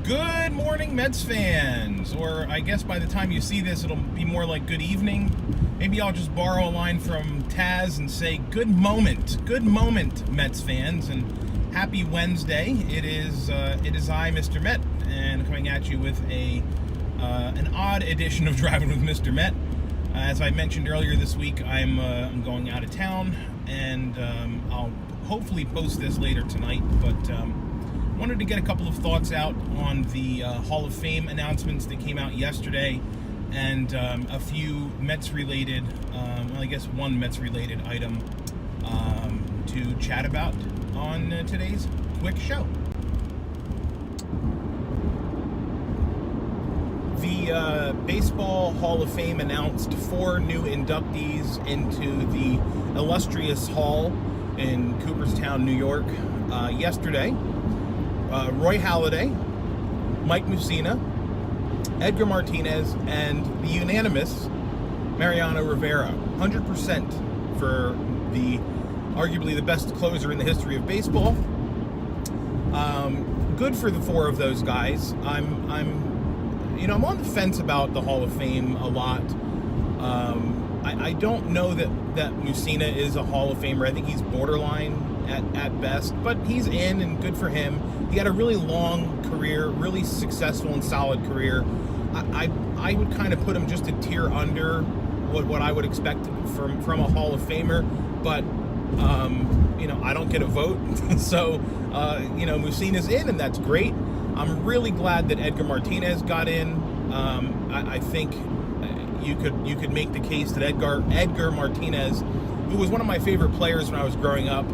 Good morning, Mets fans. Or I guess by the time you see this, it'll be more like good evening. Maybe I'll just borrow a line from Taz and say, good moment, Mets fans, and happy Wednesday. It is I, Mr. Met, and coming at you with an odd edition of Driving with Mr. Met. As I mentioned earlier this week, I'm going out of town, and I'll hopefully post this later tonight, but wanted to get a couple of thoughts out on the Hall of Fame announcements that came out yesterday, and a few Mets-related, I guess one Mets-related item to chat about on today's quick show. The Baseball Hall of Fame announced 4 new inductees into the illustrious hall in Cooperstown, New York, yesterday. Roy Halladay, Mike Mussina, Edgar Martinez, and the unanimous Mariano Rivera. 100% for arguably the best closer in the history of baseball. Good for the 4 of those guys. I'm on the fence about the Hall of Fame a lot. I don't know that Mussina is a Hall of Famer. I think he's borderline at best, but he's in, and good for him. He had a really long career, really successful and solid career. I would kind of put him just a tier under what I would expect from a Hall of Famer, but I don't get a vote, so Mussina's in, and that's great. I'm really glad that Edgar Martinez got in. I think you could make the case that Edgar Martinez, who was one of my favorite players when I was growing up.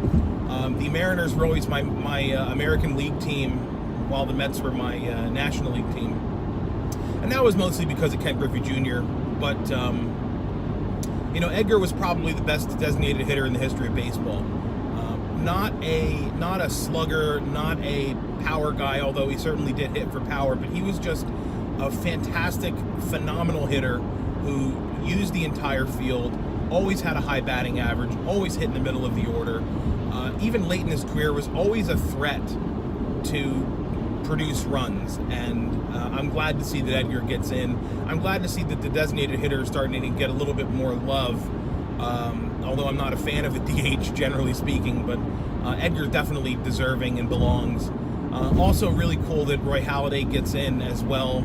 The Mariners were always my American League team, while the Mets were my National League team. And that was mostly because of Ken Griffey Jr. But, Edgar was probably the best designated hitter in the history of baseball. Not a slugger, not a power guy, although he certainly did hit for power, but he was just a fantastic, phenomenal hitter who used the entire field, always had a high batting average, always hit in the middle of the order. Even late in his career, was always a threat to produce runs, and I'm glad to see that Edgar gets in. I'm glad to see that the designated hitter is starting to get a little bit more love, although I'm not a fan of the DH, generally speaking, but Edgar's definitely deserving and belongs. Also really cool that Roy Halladay gets in as well.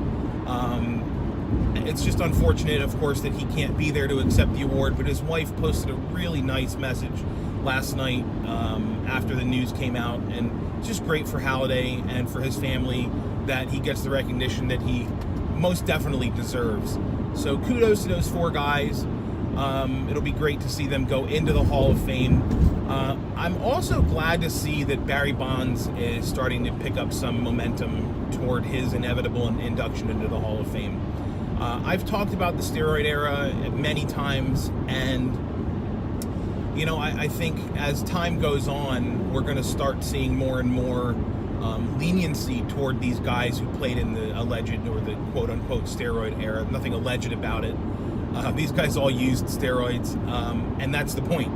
It's just unfortunate, of course, that he can't be there to accept the award, but his wife posted a really nice message last night after the news came out, and it's just great for Halladay and for his family that he gets the recognition that he most definitely deserves. So kudos to those 4 guys. It'll be great to see them go into the Hall of Fame. I'm also glad to see that Barry Bonds is starting to pick up some momentum toward his inevitable induction into the Hall of Fame. I've talked about the steroid era many times, and I think as time goes on, we're going to start seeing more and more leniency toward these guys who played in the alleged or the quote-unquote steroid era. Nothing alleged about it. These guys all used steroids, and that's the point.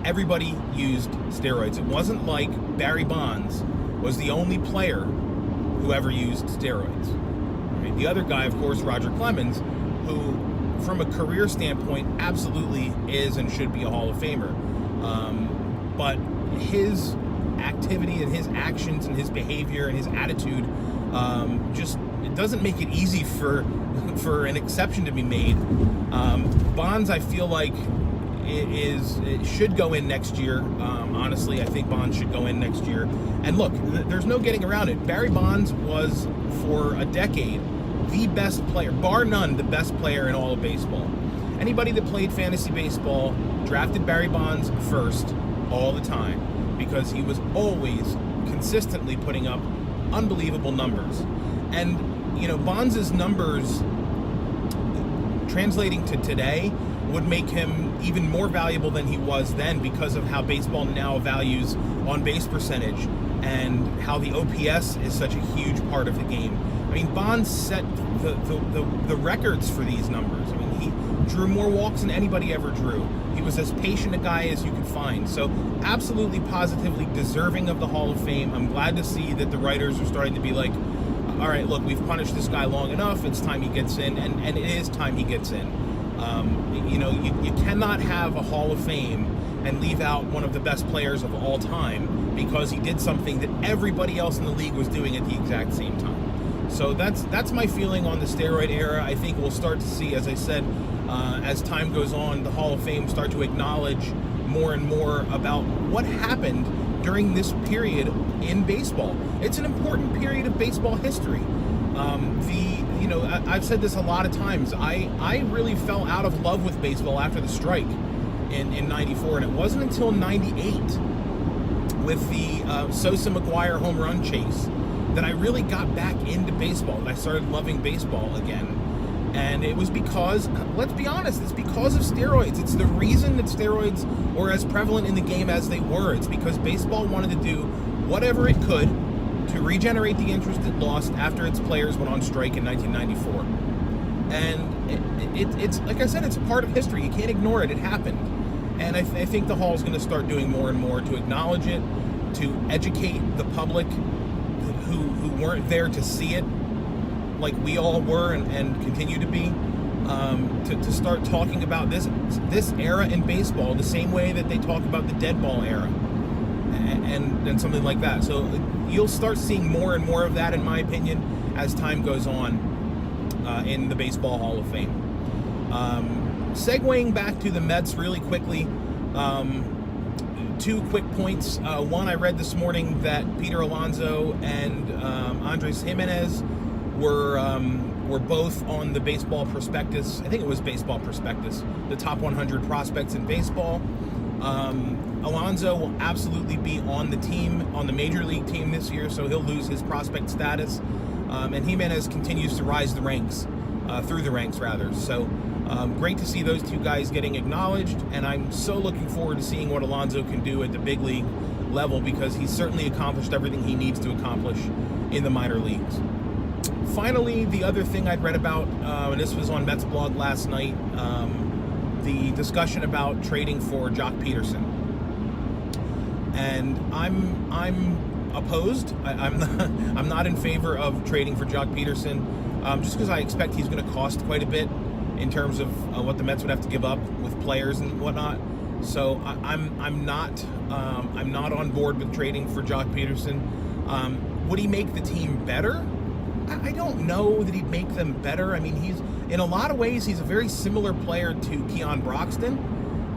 Everybody used steroids. It wasn't like Barry Bonds was the only player who ever used steroids. Right? The other guy, of course, Roger Clemens, who, from a career standpoint, absolutely is and should be a Hall of Famer. But his activity and his actions and his behavior and his attitude it doesn't make it easy for an exception to be made. Bonds, I feel like it should go in next year. Honestly, I think Bonds should go in next year. And look, there's no getting around it. Barry Bonds was, for a decade, the best player, bar none, the best player in all of baseball. Anybody that played fantasy baseball drafted Barry Bonds first all the time, because he was always consistently putting up unbelievable numbers. And, Bonds' numbers translating to today would make him even more valuable than he was then, because of how baseball now values on-base percentage and how the OPS is such a huge part of the game. I mean, Bonds set the records for these numbers. I mean, he drew more walks than anybody ever drew. He was as patient a guy as you could find. So absolutely, positively deserving of the Hall of Fame. I'm glad to see that the writers are starting to be like, all right, look, we've punished this guy long enough. It's time he gets in, and it is time he gets in. You cannot have a Hall of Fame and leave out one of the best players of all time because he did something that everybody else in the league was doing at the exact same time. So that's my feeling on the steroid era. I think we'll start to see, as I said, as time goes on, the Hall of Fame start to acknowledge more and more about what happened during this period in baseball. It's an important period of baseball history. I've said this a lot of times. I really fell out of love with baseball after the strike in 94, and it wasn't until 98 with the Sosa McGuire home run chase that I really got back into baseball, and I started loving baseball again. And it was because, let's be honest, it's because of steroids. It's the reason that steroids were as prevalent in the game as they were. It's because baseball wanted to do whatever it could to regenerate the interest it lost after its players went on strike in 1994. And it's like I said, it's a part of history. You can't ignore it. It happened. And I think the Hall is going to start doing more and more to acknowledge it, to educate the public who weren't there to see it, like we all were and continue to be, to start talking about this era in baseball the same way that they talk about the dead ball era and something like that. So you'll start seeing more and more of that, in my opinion, as time goes on in the Baseball Hall of Fame. Segueing back to the Mets really quickly, two quick points. One, I read this morning that Peter Alonso and Andres Jimenez were both on the Baseball Prospectus. I think it was Baseball Prospectus, the top 100 prospects in baseball. Alonso will absolutely be on the team, on the major league team this year, so he'll lose his prospect status. And Jimenez continues to rise the ranks, through the ranks rather. So great to see those two guys getting acknowledged, and I'm so looking forward to seeing what Alonso can do at the big league level, because he's certainly accomplished everything he needs to accomplish in the minor leagues. Finally, the other thing I'd read about, and this was on Mets blog last night, the discussion about trading for Jock Peterson. And I'm opposed. I'm not in favor of trading for Jock Peterson, just because I expect he's going to cost quite a bit in terms of what the Mets would have to give up with players and whatnot. So I'm not on board with trading for Jock Peterson. Would he make the team better? I don't know that he'd make them better. I mean, he's in a lot of ways he's a very similar player to Keon Broxton,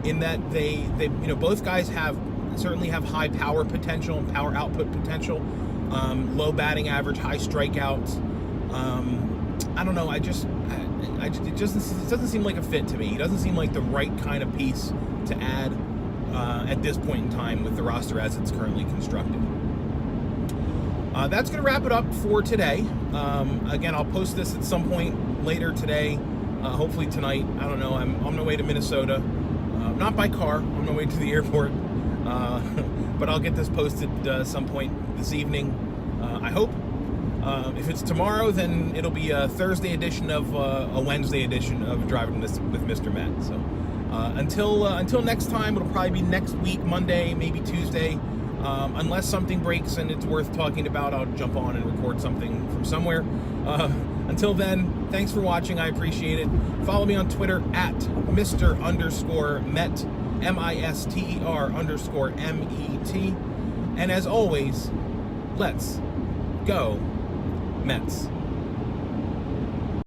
in that they both guys certainly have high power potential and power output potential, low batting average, high strikeouts. I don't know. It doesn't seem like a fit to me. He doesn't seem like the right kind of piece to add at this point in time with the roster as it's currently constructed. That's going to wrap it up for today. Again, I'll post this at some point later today, hopefully tonight. I don't know. I'm on my way to Minnesota, not by car, on my way to the airport, but I'll get this posted some point this evening, I hope. If it's tomorrow, then it'll be a Thursday edition of a Wednesday edition of Driving with Mr. Met. So until next time, it'll probably be next week, Monday, maybe Tuesday. Unless something breaks and it's worth talking about, I'll jump on and record something from somewhere. Until then, thanks for watching. I appreciate it. Follow me on Twitter at Mr_Met, MISTER_MET. And as always, let's go Mets.